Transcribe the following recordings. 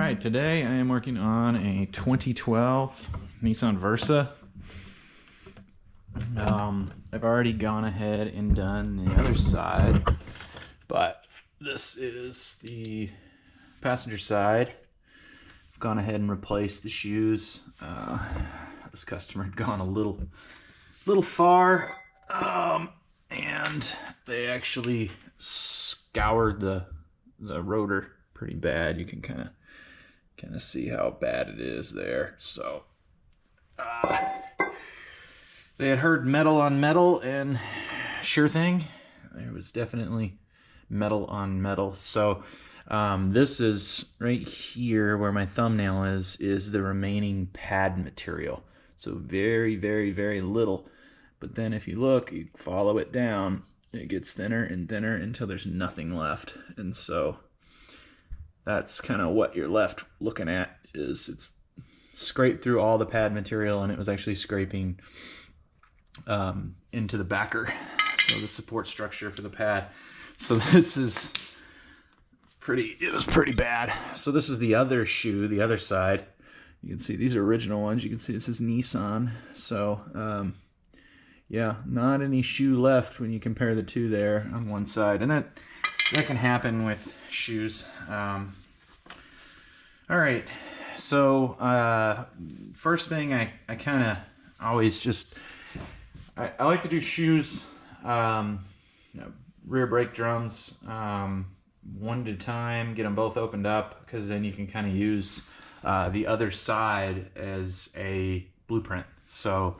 Alright, today I am working on a 2012 Nissan Versa. I've already gone ahead and done the other side, but this is the passenger side. I've gone ahead and replaced the shoes. This customer had gone a little far, and they actually scoured the rotor pretty bad. You can kind of see how bad it is there. So they had heard metal on metal, and sure thing, there was definitely metal on metal. So this is right here where my thumbnail is the remaining pad material. So very, very, very little. But then if you look, you follow it down, it gets thinner and thinner until there's nothing left. And so that's kind of what you're left looking at, is it's scraped through all the pad material, and it was actually scraping into the backer, so the support structure for the pad. So this is it was pretty bad. So this is the other shoe, the other side. You can see these are original ones. You can see this is Nissan. So yeah, not any shoe left when you compare the two there on one side, and that can happen with shoes. All right, so first thing, I kind of always just I like to do shoes, rear brake drums, one at a time, get them both opened up, because then you can kind of use the other side as a blueprint. So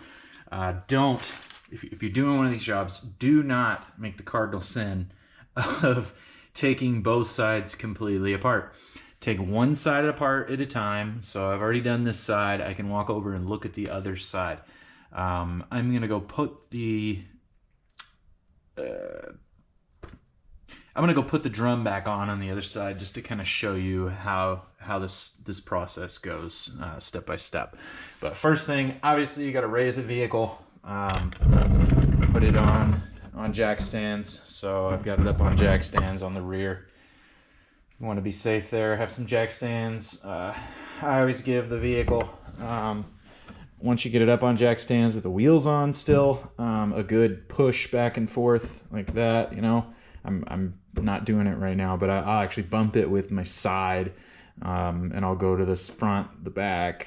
if you're doing one of these jobs, do not make the cardinal sin of taking both sides completely apart. Take one side apart at a time. So I've already done this side. I can walk over and look at the other side. I'm gonna go put the drum back on the other side, just to kind of show you how this process goes step by step. But first thing, obviously, you got to raise the vehicle, put it on jack stands. So I've got it up on jack stands on the rear. You want to be safe there, have some jack stands. I always give the vehicle, once you get it up on jack stands with the wheels on still, a good push back and forth like that. You know, I'm not doing it right now, but I'll actually bump it with my side, and I'll go to this front, the back.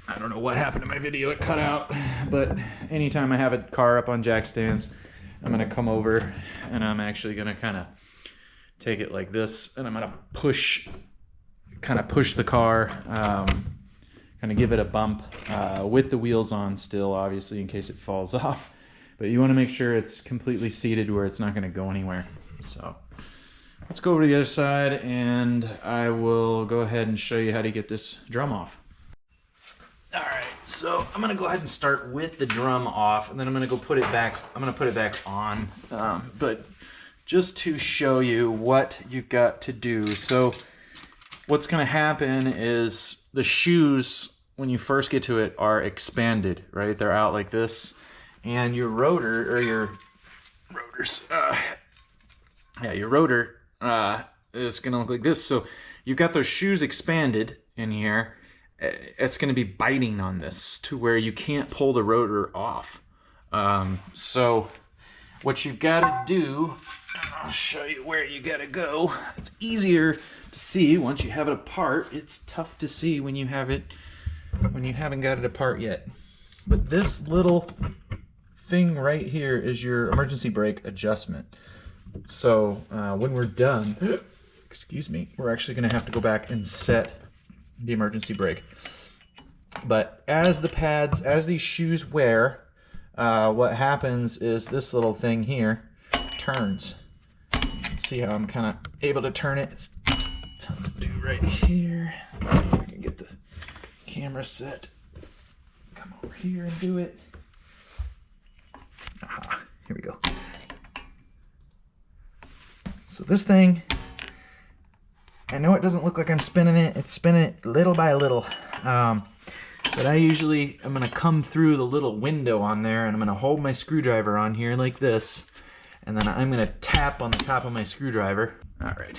I don't know what happened to my video, it cut out, but anytime I have a car up on jack stands, I'm gonna come over and I'm actually gonna kind of take it like this, and I'm gonna push the car, kind of give it a bump with the wheels on still, obviously, in case it falls off. But you want to make sure it's completely seated where it's not going to go anywhere. So let's go over to the other side, and I will go ahead and show you how to get this drum off. All right, so I'm going to go ahead and start with the drum off, and then I'm going to go put it back. I'm going to put it back on, but just to show you what you've got to do. So what's going to happen is the shoes, when you first get to it, are expanded, right? They're out like this. And your rotor, or your rotors, your rotor is going to look like this. So you've got those shoes expanded in here. It's going to be biting on this to where you can't pull the rotor off. So what you've got to do, I'll show you where you got to go. It's easier to see once you have it apart. It's tough to see when you haven't got it apart yet. But this little thing right here is your emergency brake adjustment. So when we're done, excuse me, we're actually going to have to go back and set the emergency brake. But as these shoes wear, what happens is this little thing here turns. You can see how I'm kind of able to turn it. It's tough to do right here. Let's see if I can get the camera set. Come over here and do it. Aha, here we go. So this thing, I know it doesn't look like I'm spinning it. It's spinning it little by little. But I'm going to come through the little window on there, and I'm going to hold my screwdriver on here like this, and then I'm going to tap on the top of my screwdriver. All right,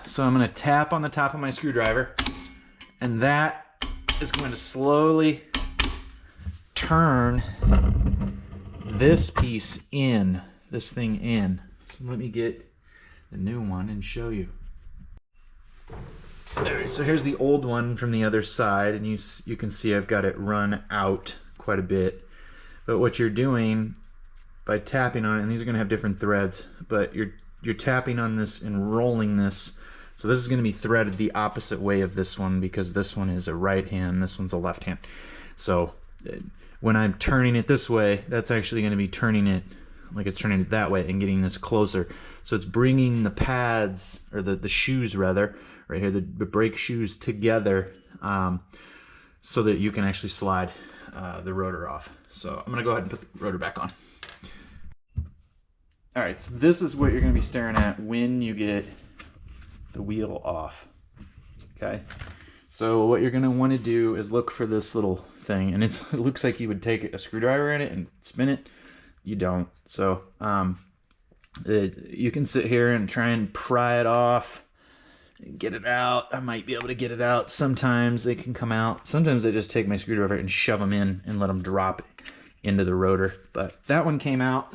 So I'm going to tap on the top of my screwdriver, and that is going to slowly turn this piece in, this thing in. So let me get the new one and show you. There, so here's the old one from the other side, and you can see I've got it run out quite a bit. But what you're doing by tapping on it, and these are going to have different threads, but you're tapping on this and rolling this. So this is going to be threaded the opposite way of this one, because this one is a right hand, this one's a left hand. So when I'm turning it this way, that's actually going to be turning it like it's turning it that way and getting this closer. So it's bringing the pads, or the shoes rather, right here, the brake shoes together, so that you can actually slide the rotor off. So I'm gonna go ahead and put the rotor back on. All right, so this is what you're gonna be staring at when you get the wheel off, okay? So what you're gonna wanna do is look for this little thing, and it looks like you would take a screwdriver in it and spin it. You don't. So you can sit here and try and pry it off and get it out. I might be able to get it out. Sometimes they can come out. Sometimes I just take my screwdriver and shove them in and let them drop into the rotor. But that one came out.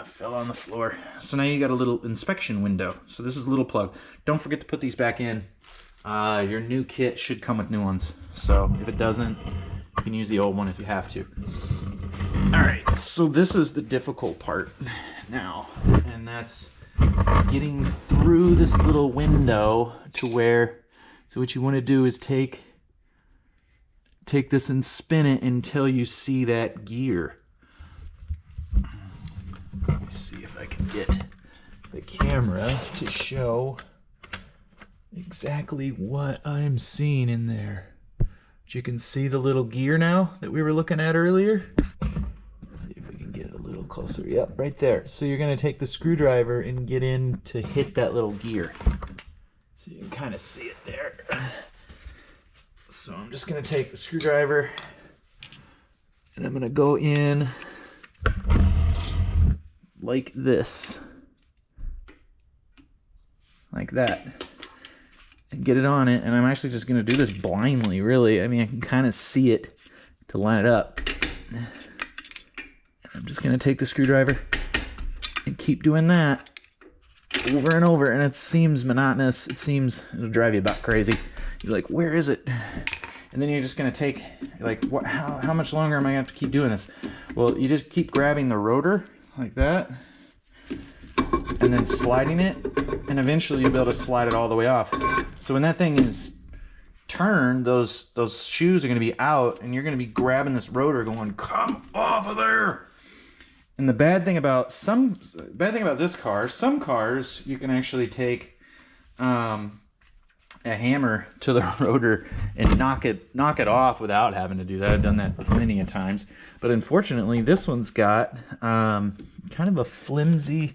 Fell on the floor. So now you got a little inspection window. So this is a little plug. Don't forget to put these back in. Your new kit should come with new ones. So if it doesn't, you can use the old one if you have to. All right, so this is the difficult part now, and that's getting through this little window to where, so what you want to do is take this and spin it until you see that gear. Let me see if I can get the camera to show exactly what I'm seeing in there. But you can see the little gear now that we were looking at earlier. Let's see if we can get it a little closer. Yep, right there. So you're going to take the screwdriver and get in to hit that little gear. So you can kind of see it there. So I'm just going to take the screwdriver and I'm going to go in like this. Like that. And get it on it, and I'm actually just going to do this blindly, really. I mean, I can kind of see it to line it up. I'm just going to take the screwdriver and keep doing that over and over, and it seems monotonous. It seems, it'll drive you about crazy. You're like, where is it? And then you're just going to take, like, what? How much longer am I going to have to keep doing this? Well, you just keep grabbing the rotor like that, and then sliding it, and eventually you'll be able to slide it all the way off. So when that thing is turned, those shoes are going to be out, and you're going to be grabbing this rotor going, come off of there. And the bad thing about this car, some cars you can actually take a hammer to the rotor and knock it off without having to do that. I've done that plenty of times. But unfortunately, this one's got kind of a flimsy,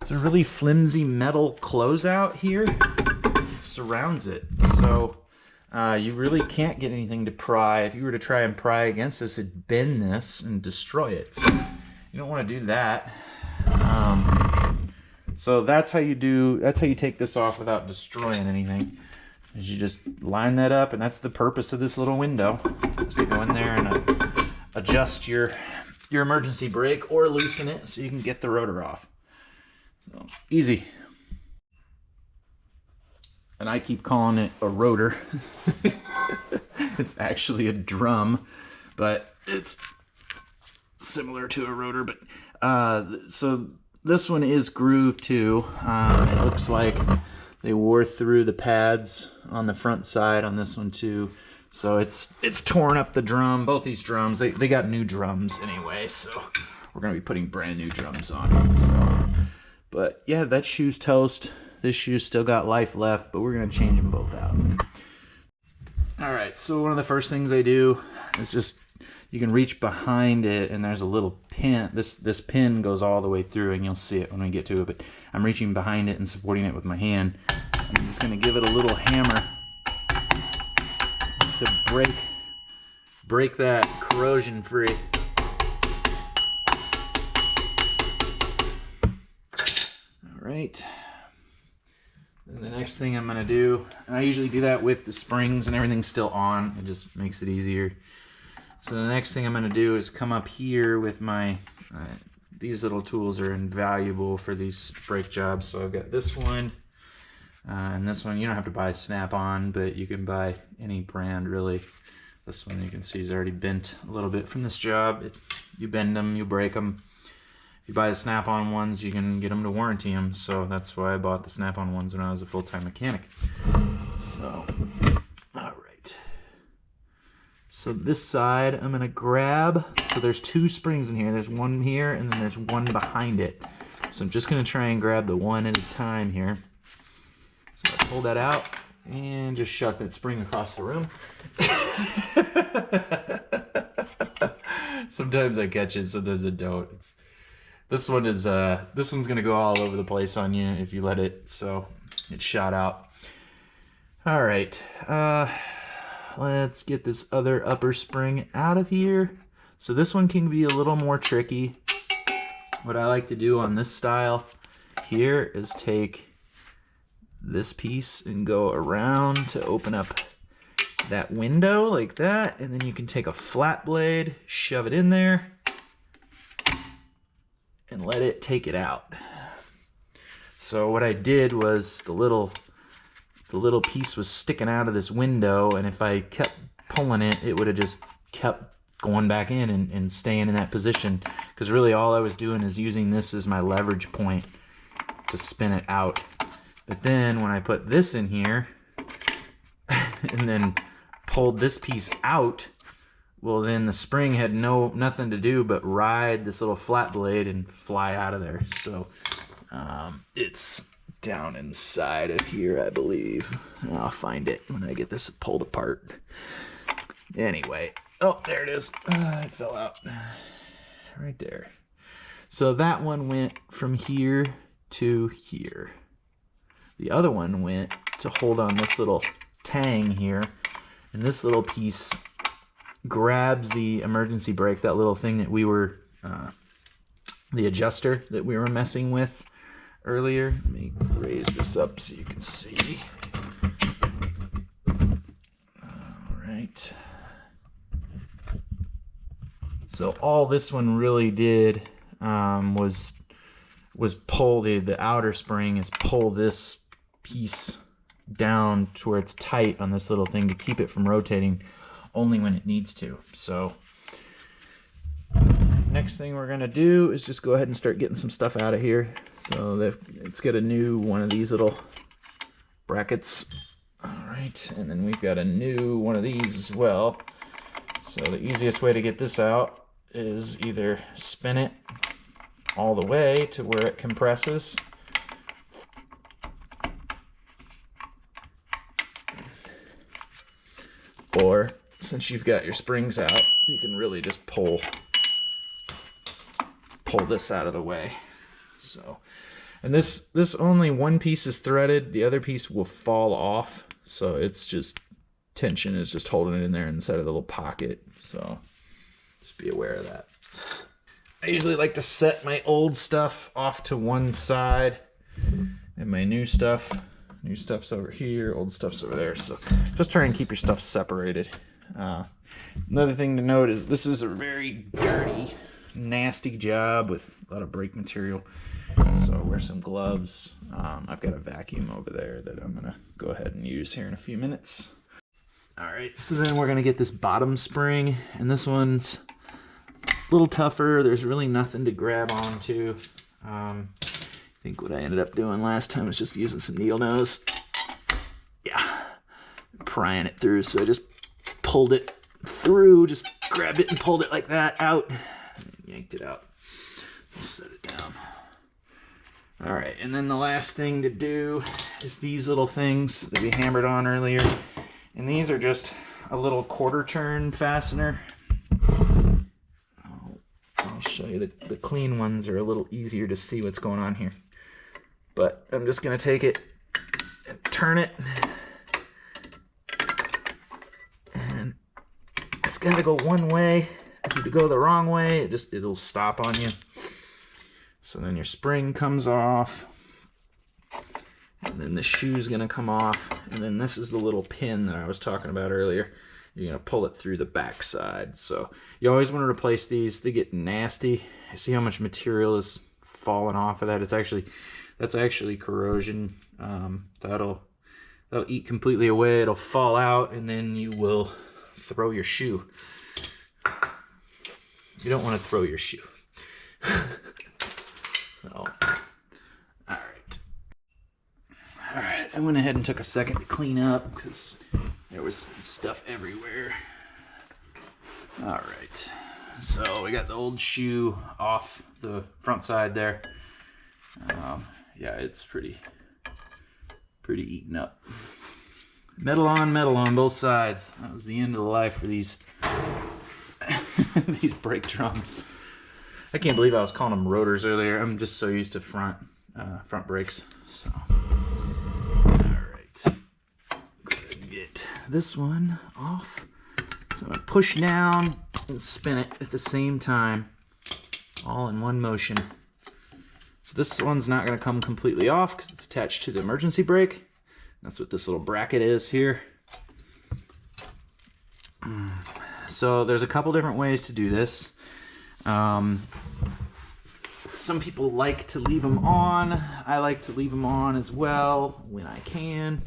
it's a really flimsy metal closeout here. It surrounds it. So you really can't get anything to pry. If you were to try and pry against this, it'd bend this and destroy it. So you don't want to do that. So that's how you take this off without destroying anything. Is you just line that up, and that's the purpose of this little window. Is to go in there and adjust your emergency brake or loosen it so you can get the rotor off. So easy. And I keep calling it a rotor. It's actually a drum, but it's similar to a rotor. But so this one is grooved too. It looks like they wore through the pads on the front side on this one too. So it's torn up the drum. Both these drums, they got new drums anyway, so we're gonna be putting brand new drums on. So, but yeah, that shoe's toast. This shoe's still got life left, but we're gonna change them both out. All right, so one of the first things I do is just, you can reach behind it and there's a little pin. This pin goes all the way through, and you'll see it when we get to it, but I'm reaching behind it and supporting it with my hand. I'm just gonna give it a little hammer to break that corrosion free. All right. And the next thing I'm gonna do, and I usually do that with the springs and everything still on, it just makes it easier. So the next thing I'm gonna do is come up here with my, these little tools are invaluable for these brake jobs. So I've got this one, and this one, you don't have to buy Snap-on, but you can buy any brand really. This one you can see is already bent a little bit from this job. You bend them, you break them. If you buy the Snap-on ones, you can get them to warranty them. So that's why I bought the Snap-on ones when I was a full-time mechanic. So, all right. So this side I'm gonna grab. So there's two springs in here. There's one here and then there's one behind it. So I'm just gonna try and grab the one at a time here. So I pull that out and just shove that spring across the room. Sometimes I catch it, sometimes I don't. This one's gonna go all over the place on you if you let it, so it shot out. All right, let's get this other upper spring out of here. So this one can be a little more tricky. What I like to do on this style here is take this piece and go around to open up that window like that, and then you can take a flat blade, shove it in there, and let it take it out. So what I did was the little piece was sticking out of this window, and if I kept pulling it, it would have just kept going back in and staying in that position, because really all I was doing is using this as my leverage point to spin it out. But then when I put this in here and then pulled this piece out, well then the spring had nothing to do but ride this little flat blade and fly out of there. So it's down inside of here, I believe. I'll find it when I get this pulled apart. Anyway, oh, there it is. It fell out right there. So that one went from here to here. The other one went to hold on this little tang here, and this little piece grabs the emergency brake, that little thing that we were, the adjuster that we were messing with earlier. Let me raise this up so you can see. All right. So all this one really did was pull the outer spring, is pull this piece down to where it's tight on this little thing to keep it from rotating only when it needs to. So next thing we're gonna do is just go ahead and start getting some stuff out of here. So it's got a new one of these little brackets. All right, and then we've got a new one of these as well. So the easiest way to get this out is either spin it all the way to where it compresses, or since you've got your springs out, you can really just pull this out of the way. So, and this only one piece is threaded, the other piece will fall off, so it's just tension is just holding it in there inside of the little pocket. So just be aware of that. I usually like to set my old stuff off to one side and my new stuff's over here, old stuff's over there. So just try and keep your stuff separated. Another thing to note is this is a very dirty, nasty job with a lot of brake material. So wear some gloves. I've got a vacuum over there that I'm gonna go ahead and use here in a few minutes. All right, so then we're gonna get this bottom spring, and this one's a little tougher. There's really nothing to grab onto. I think what I ended up doing last time was just using some needle nose. Yeah, prying it through. So I just pulled it through, just grabbed it and pulled it like that out, and yanked it out. I'll set it down. All right, and then the last thing to do is these little things that we hammered on earlier. And these are just a little quarter turn fastener. I'll show you the clean ones are a little easier to see what's going on here. But I'm just gonna take it and turn it. And it's gotta go one way. If you go the wrong way, it'll stop on you. So then your spring comes off. And then the shoe's gonna come off, and then this is the little pin that I was talking about earlier. You're gonna pull it through the back side. So you always want to replace these. They get nasty. See how much material is falling off of that? That's actually corrosion. That'll eat completely away. It'll fall out, and then you will throw your shoe. You don't want to throw your shoe. So, all right. I went ahead and took a second to clean up because there was stuff everywhere. All right. So we got the old shoe off the front side there. Yeah, it's pretty eaten up. Metal on both sides. That was the end of the life for these these brake drums. I can't believe I was calling them rotors earlier. I'm just so used to front brakes. So, all right, go ahead and get this one off. So I'm gonna push down and spin it at the same time, all in one motion. So this one's not gonna come completely off because it's attached to the emergency brake. That's what this little bracket is here. So there's a couple different ways to do this. Some people like to leave them on. I like to leave them on as well when I can.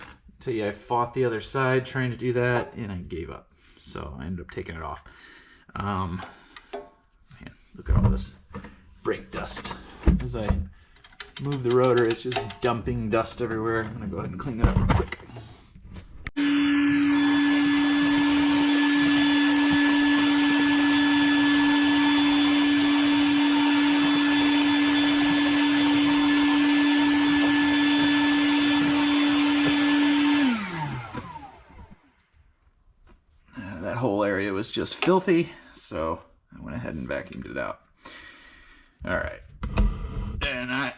I tell you, I fought the other side trying to do that, and I gave up. So I ended up taking it off. Man, look at all this brake dust. As I move the rotor, it's just dumping dust everywhere. I'm gonna go ahead and clean it up real quick. That whole area was just filthy, so I went ahead and vacuumed it out. All right, and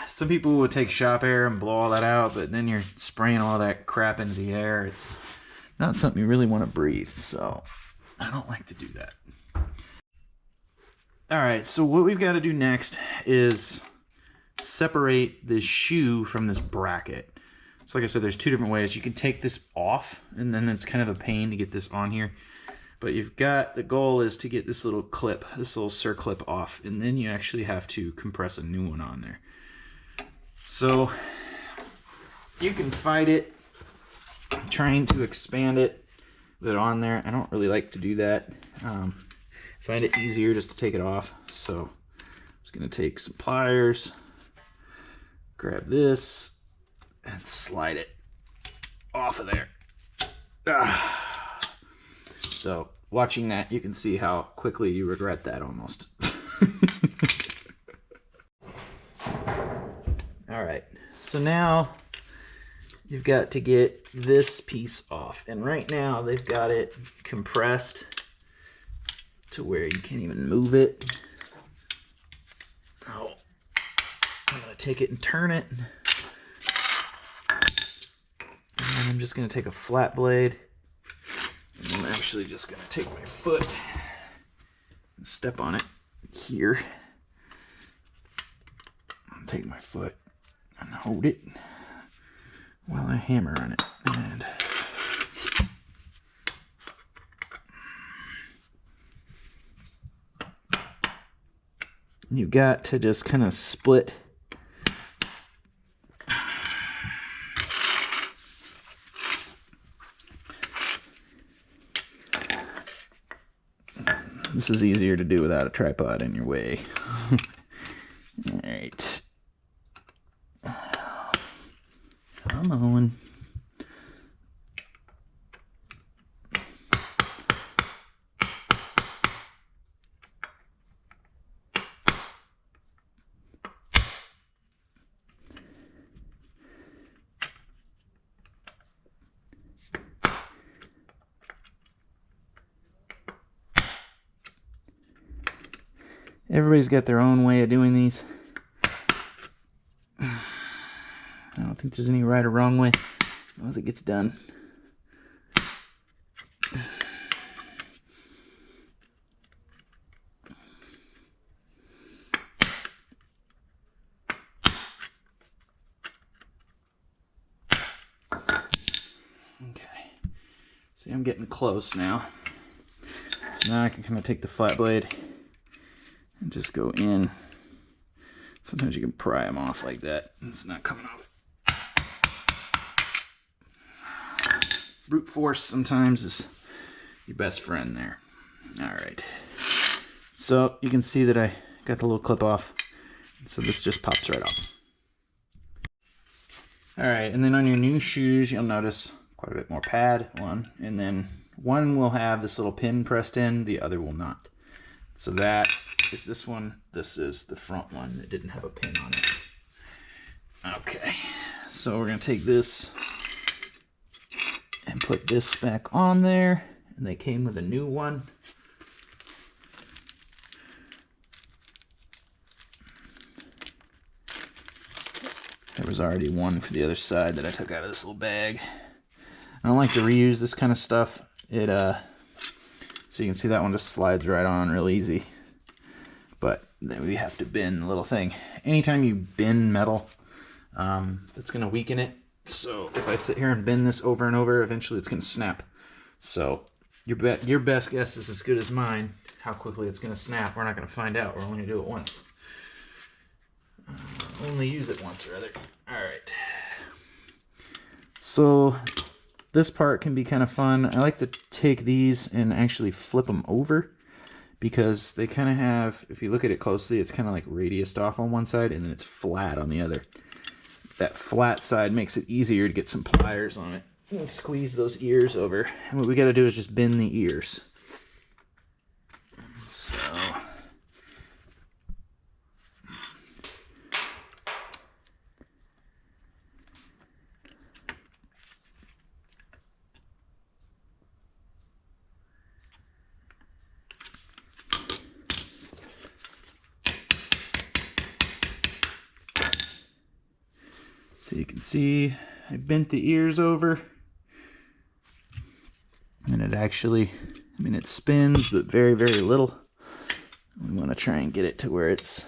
some people would take shop air and blow all that out, but then you're spraying all that crap into the air. It's not something you really want to breathe, so I don't like to do that. All right, so what we've got to do next is separate this shoe from this bracket. So like I said, there's two different ways. You can take this off, and then it's kind of a pain to get this on here. But the goal is to get this little clip, this little circlip off, and then you actually have to compress a new one on there. So you can fight it trying to expand it with it on there. I don't really like to do that. Find it easier just to take it off. So I'm just gonna take some pliers, grab this, and slide it off of there. So watching that, you can see how quickly you regret that almost. All right, so now you've got to get this piece off. And right now they've got it compressed to where you can't even move it. Oh, I'm gonna take it and turn it. And I'm just gonna take a flat blade, and I'm actually just gonna take my foot and step on it here. I'll take my foot and hold it while I hammer on it. And you got to just kind of split This is easier to do without a tripod in your way. All right. Come on. Everybody's got their own way of doing these. I don't think there's any right or wrong way, as long as it gets done. See, I'm getting close now. So now I can kind of take the flat blade and just go in. Sometimes you can pry them off like that. It's not coming off. Brute force sometimes is your best friend there. All right. So you can see that I got the little clip off. So this just pops right off. All right, and then on your new shoes, you'll notice quite a bit more pad, one, and then one will have this little pin pressed in, the other will not. So that is this one. This is the front one that didn't have a pin on it. Okay, so we're gonna take this and put this back on there, and they came with a new one. There was already one for the other side that I took out of this little bag. I don't like to reuse this kind of stuff. So you can see that one just slides right on real easy. But then we have to bend the little thing. Anytime you bend metal, that's gonna weaken it. So if I sit here and bend this over and over, eventually it's gonna snap. So your best guess is as good as mine. How quickly it's gonna snap, we're not gonna find out. We're only gonna do it once. Only use it once, rather. All right. So this part can be kind of fun. I like to take these and actually flip them over because they kind of have, if you look at it closely, it's kind of like radiused off on one side and then it's flat on the other. That flat side makes it easier to get some pliers on it. And squeeze those ears over. And what we got to do is just bend the ears. So you can see I bent the ears over, and it actually, I mean, it spins, but very, very little. We want to try and get it to where it's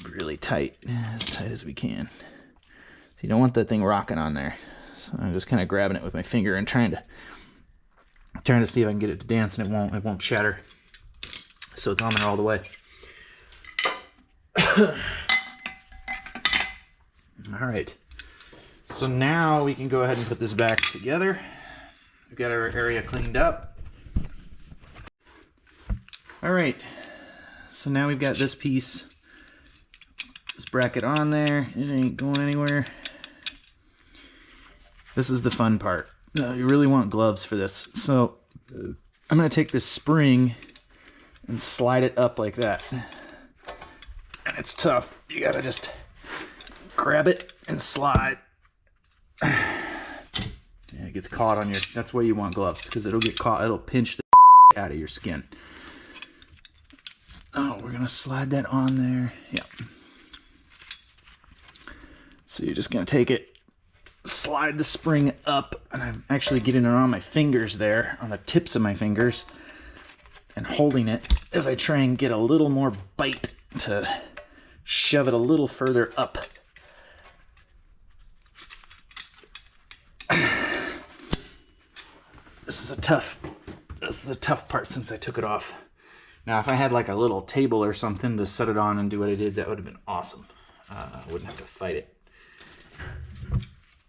really tight, as tight as we can. So you don't want that thing rocking on there. So I'm just kind of grabbing it with my finger and trying to see if I can get it to dance, and it won't shatter. So it's on there all the way. All right, so now we can go ahead and put this back together. We've got our area cleaned up. All right, so now we've got this piece, this bracket on there. It ain't going anywhere. This is the fun part. You really want gloves for this. So I'm gonna take this spring and slide it up like that. And it's tough. You gotta just grab it and slide. Yeah, it gets caught on your, that's why you want gloves, because it'll get caught, it'll pinch the out of your skin. Oh, we're gonna slide that on there. Yeah. So you're just gonna take it, slide the spring up, and I'm actually getting it on my fingers there, on the tips of my fingers, and holding it as I try and get a little more bite to shove it a little further up. This is a tough part since I took it off. Now, if I had like a little table or something to set it on and do what I did, that would have been awesome. I wouldn't have to fight it.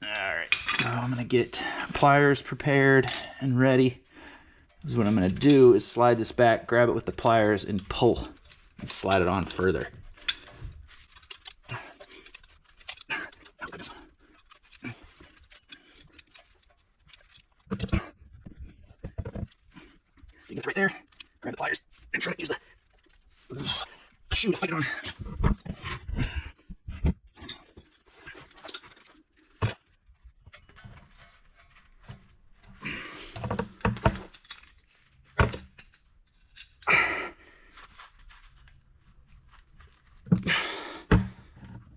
All right, so I'm gonna get pliers prepared and ready. This is what I'm gonna do, is slide this back, grab it with the pliers, and pull, and slide it on further. Oh, goodness. So you get it right there, grab the pliers, and try to use the shoe to fight it on.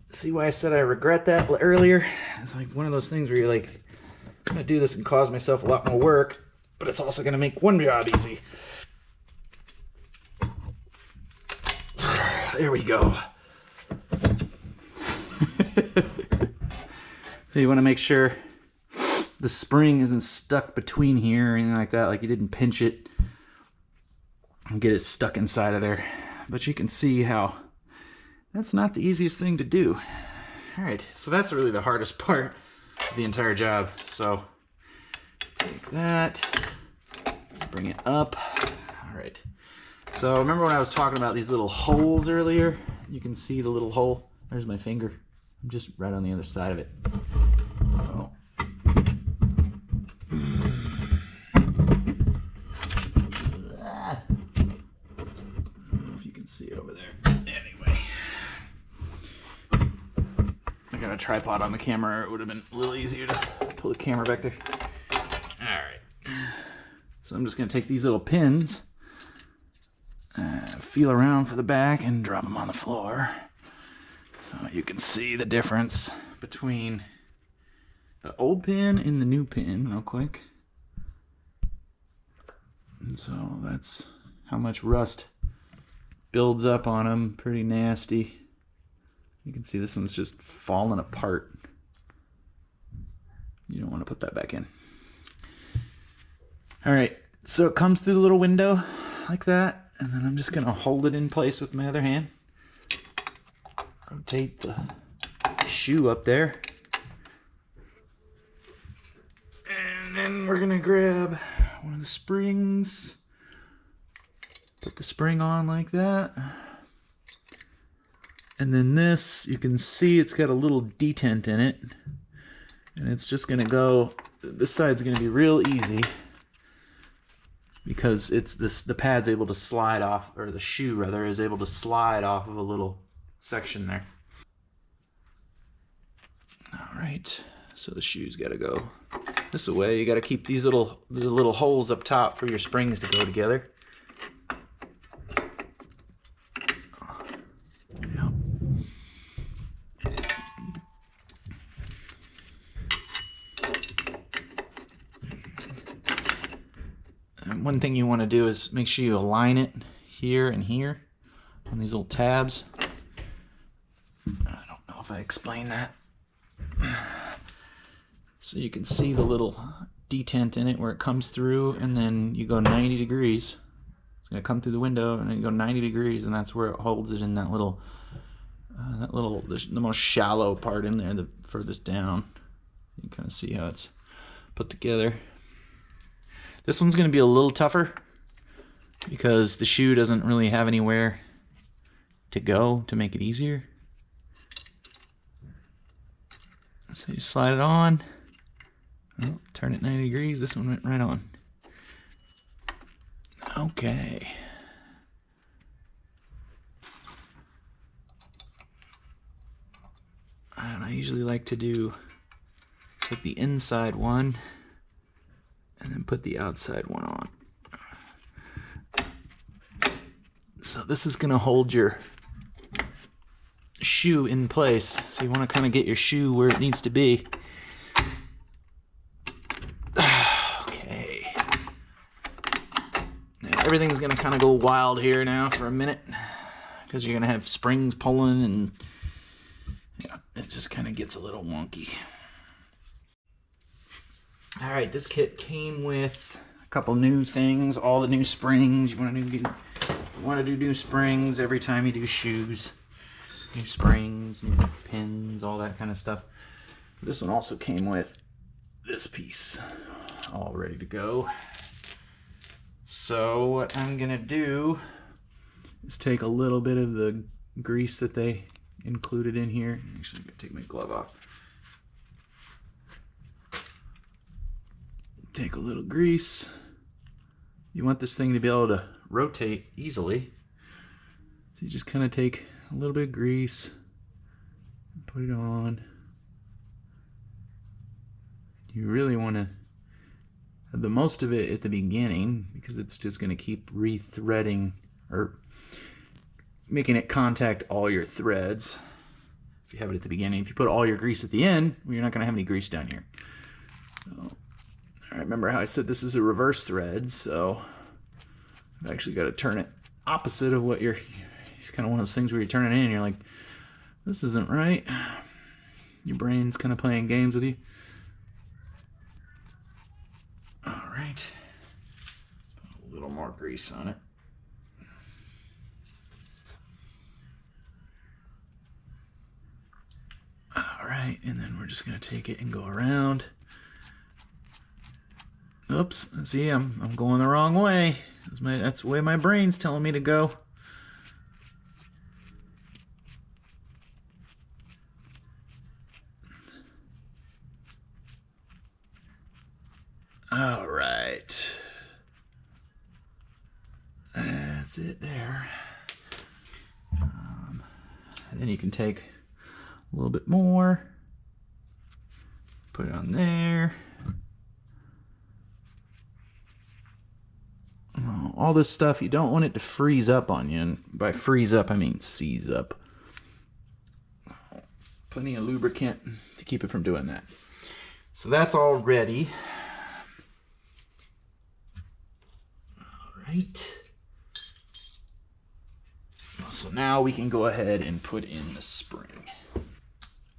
See why I said I regret that earlier? It's like one of those things where you're like, I'm gonna do this and cause myself a lot more work, but it's also gonna make one job easy. There we go. So you wanna make sure the spring isn't stuck between here or anything like that. Like you didn't pinch it and get it stuck inside of there. But you can see how that's not the easiest thing to do. All right, so that's really the hardest part of the entire job. So take that, bring it up. All right. So remember when I was talking about these little holes earlier? You can see the little hole. There's my finger. I'm just right on the other side of it. Oh. I don't know if you can see it over there. Anyway. I got a tripod on the camera. It would have been a little easier to pull the camera back there. Alright. So I'm just going to take these little pins, feel around for the back, and drop them on the floor. So you can see the difference between the old pin and the new pin real quick. And so that's how much rust builds up on them. Pretty nasty. You can see this one's just falling apart. You don't want to put that back in. Alright, so it comes through the little window like that, and then I'm just going to hold it in place with my other hand. Rotate the shoe up there. And then we're going to grab one of the springs. Put the spring on like that. And then this, you can see it's got a little detent in it. And it's just going to go, this side's going to be real easy. Because it's this, the pad's able to slide off, or the shoe rather, is able to slide off of a little section there. Alright, so the shoe's got to go this way. You got to keep these little holes up top for your springs to go together. Yeah. And one thing you want to do is make sure you align it here and here on these little tabs. I don't know if I explained that. So you can see the little detent in it where it comes through, and then you go 90 degrees. It's going to come through the window, and then you go 90 degrees, and that's where it holds it in that little, the most shallow part in there, the furthest down. You can kind of see how it's put together. This one's going to be a little tougher because the shoe doesn't really have anywhere to go to make it easier. So you slide it on. Oh, turn it 90 degrees. This one went right on. Okay. And I usually like to put the inside one and then put the outside one on. So this is going to hold your shoe in place. So you want to kind of get your shoe where it needs to be. Okay. Now everything's going to kind of go wild here now for a minute because you're going to have springs pulling, and yeah, it just kind of gets a little wonky. All right, this kit came with a couple new things, all the new springs. You want to do new springs every time you do shoes. New springs, new pins, all that kind of stuff. This one also came with this piece all ready to go. So what I'm gonna do is take a little bit of the grease that they included in here. Actually, I'm gonna take my glove off. Take a little grease. You want this thing to be able to rotate easily. So you just kind of take a little bit of grease, put it on. You really want to have the most of it at the beginning because it's just going to keep re-threading or making it contact all your threads. If you have it at the beginning, if you put all your grease at the end, well, you're not going to have any grease down here. So, I remember how I said this is a reverse thread, so I've actually got to turn it opposite of what it's kind of one of those things where you turn it in and you're like, this isn't right. Your brain's kind of playing games with you. little more grease on it. All right, and then we're just gonna take it and go around. Oops, see, I'm going the wrong way. That's the way my brain's telling me to go. All right. That's it there. And then you can take a little bit more, put it on there. All this stuff, you don't want it to freeze up on you. And by freeze up, I mean seize up. Plenty of lubricant to keep it from doing that. So that's all ready. All right. So now we can go ahead and put in the spring.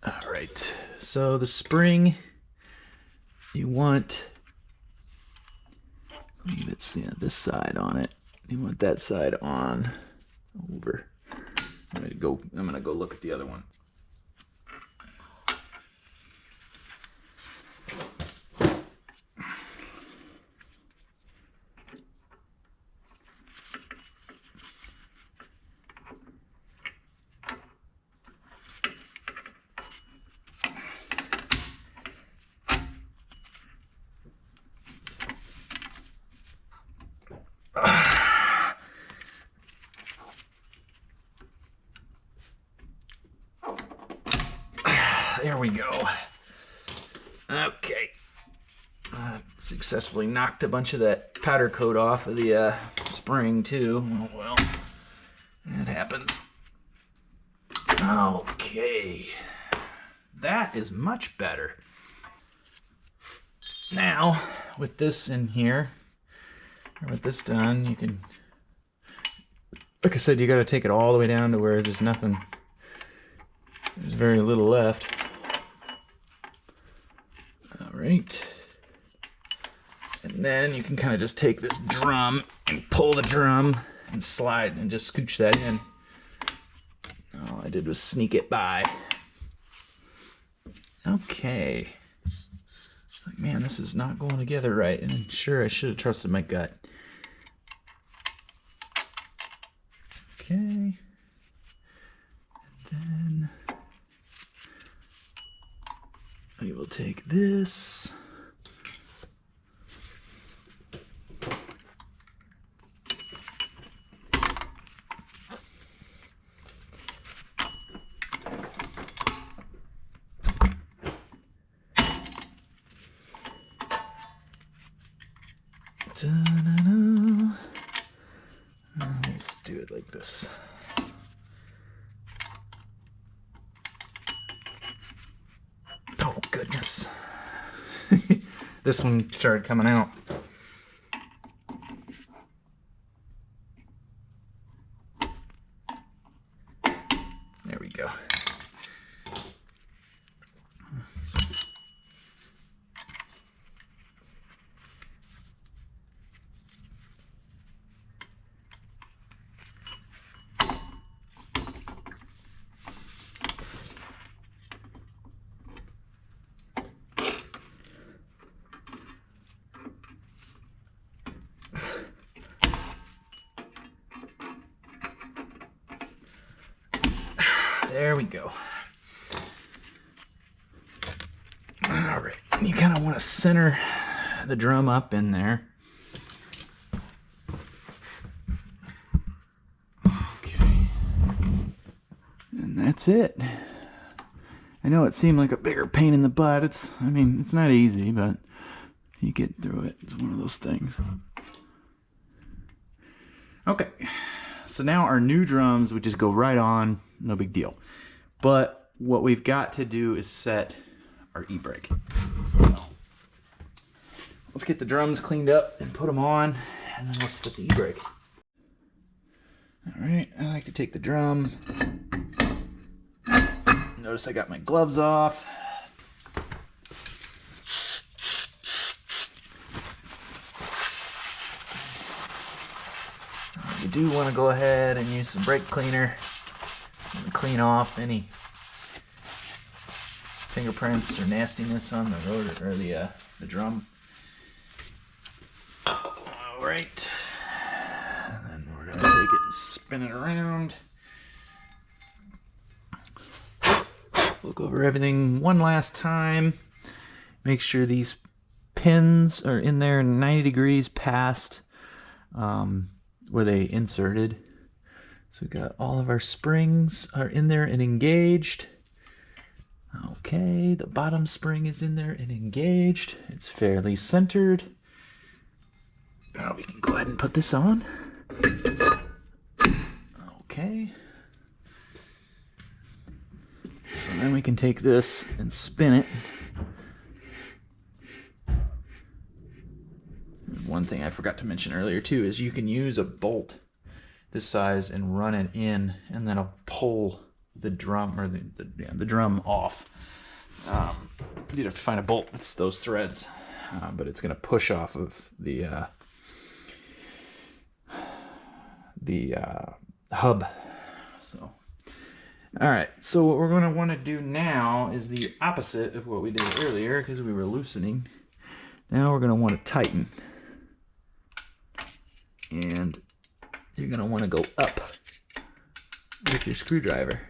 All right. So the spring, you want, let's see, this side on it. You want that side on over. I'm gonna go look at the other one. There we go. Okay. Successfully knocked a bunch of that powder coat off of the spring too. Oh well, that happens. Okay. That is much better. Now, with this in here, or with this done, you can, like I said, you got to take it all the way down to where there's nothing, there's very little left. All right. And then you can kind of just take this drum and pull the drum and slide and just scooch that in. All I did was sneak it by. Okay. Like, man, this is not going together right. And sure, I should have trusted my gut. Okay. And then we will take this. Let's do it like this. Oh, goodness. This one started coming out. There we go. There we go. All right, you kind of want to center the drum up in there. Okay, and that's it. I know it seemed like a bigger pain in the butt. It's not easy, but you get through it. It's one of those things. Okay, so now our new drums would just go right on, no big deal. But what we've got to do is set our e-brake. So let's get the drums cleaned up and put them on, and then we'll set the e-brake. All right, I like to take the drum. Notice I got my gloves off. do want to go ahead and use some brake cleaner and clean off any fingerprints or nastiness on the rotor or the drum. All right, and then we're gonna take it and spin it around. Look over everything one last time. Make sure these pins are in there 90 degrees past where they inserted. So we got all of our springs are in there and engaged. Okay, the bottom spring is in there and engaged. It's fairly centered. Now we can go ahead and put this on. Okay. So then we can take this and spin it. One thing I forgot to mention earlier too is you can use a bolt this size and run it in, and then it'll pull the drum or the drum off. You'd have to find a bolt that's those threads, but it's going to push off of the hub. So, all right. So what we're going to want to do now is the opposite of what we did earlier, because we were loosening. Now we're going to want to tighten, and you're going to want to go up with your screwdriver.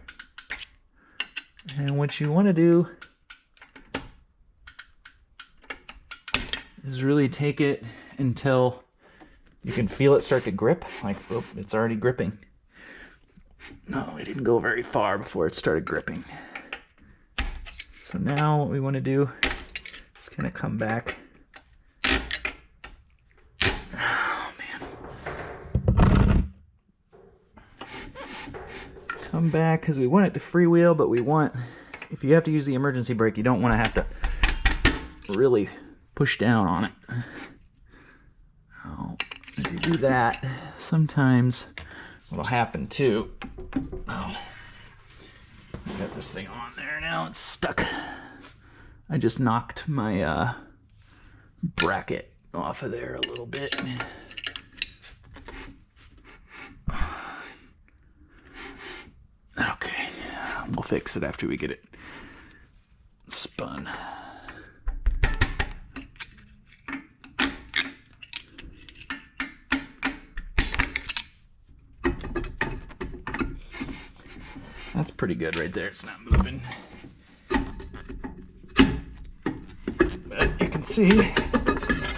And what you want to do is really take it until you can feel it start to grip. Like, oh, it's already gripping. No, it didn't go very far before it started gripping. So now what we want to do is kind of come back. Oh, man. Come back, because we want it to freewheel, but we want, if you have to use the emergency brake, you don't want to have to really push down on it. Oh, if you do that, sometimes what'll happen too, oh, I got this thing on there now, it's stuck. I just knocked my bracket off of there a little bit. Okay, we'll fix it after we get it spun. That's pretty good right there. It's not moving. But you can see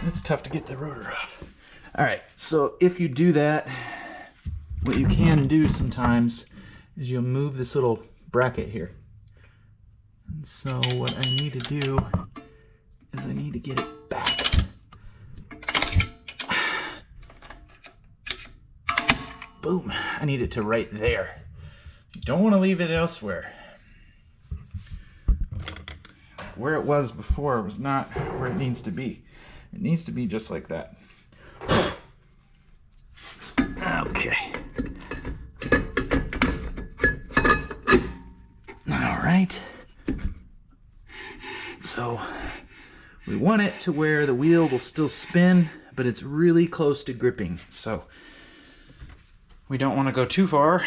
it's tough to get the rotor off. All right, so if you do that, what you can do sometimes is you'll move this little bracket here. And so what I need to do is I need to get it back. Boom, I need it to right there. You don't want to leave it elsewhere. Where it was before was not where it needs to be. It needs to be just like that. Okay. All right. So we want it to where the wheel will still spin, but it's really close to gripping. So we don't want to go too far.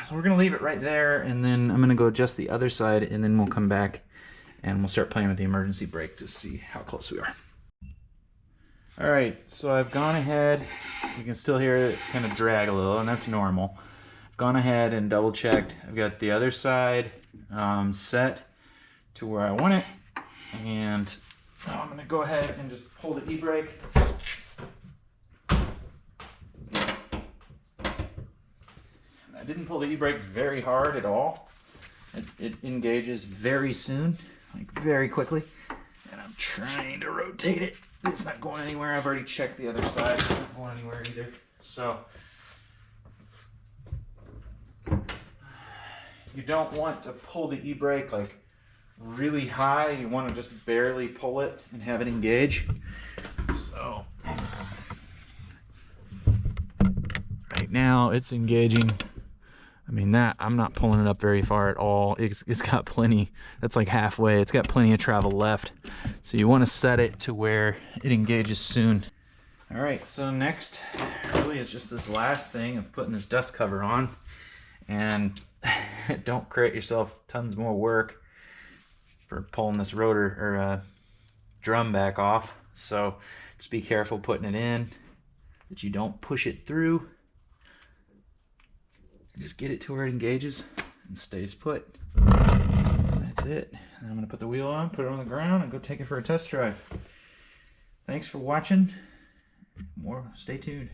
So we're going to leave it right there, and then I'm going to go adjust the other side, and then we'll come back and we'll start playing with the emergency brake to see how close we are. All right, so I've gone ahead. You can still hear it kind of drag a little, and that's normal. I've gone ahead and double checked. I've got the other side set to where I want it, and I'm going to go ahead and just pull the e-brake. I didn't pull the e-brake very hard at all. It engages very soon, like very quickly. And I'm trying to rotate it. It's not going anywhere. I've already checked the other side. It's not going anywhere either. So you don't want to pull the e-brake like really high. You want to just barely pull it and have it engage. So right now it's engaging. I mean, that I'm not pulling it up very far at all. It's got plenty. That's like halfway. It's got plenty of travel left. So you want to set it to where it engages soon. All right, so next really is just this last thing of putting this dust cover on, and don't create yourself tons more work for pulling this rotor or drum back off. So just be careful putting it in, that you don't push it through. Just get it to where it engages and stays put. That's it. And I'm gonna put the wheel on, put it on the ground, and go take it for a test drive. Thanks for watching. Stay tuned.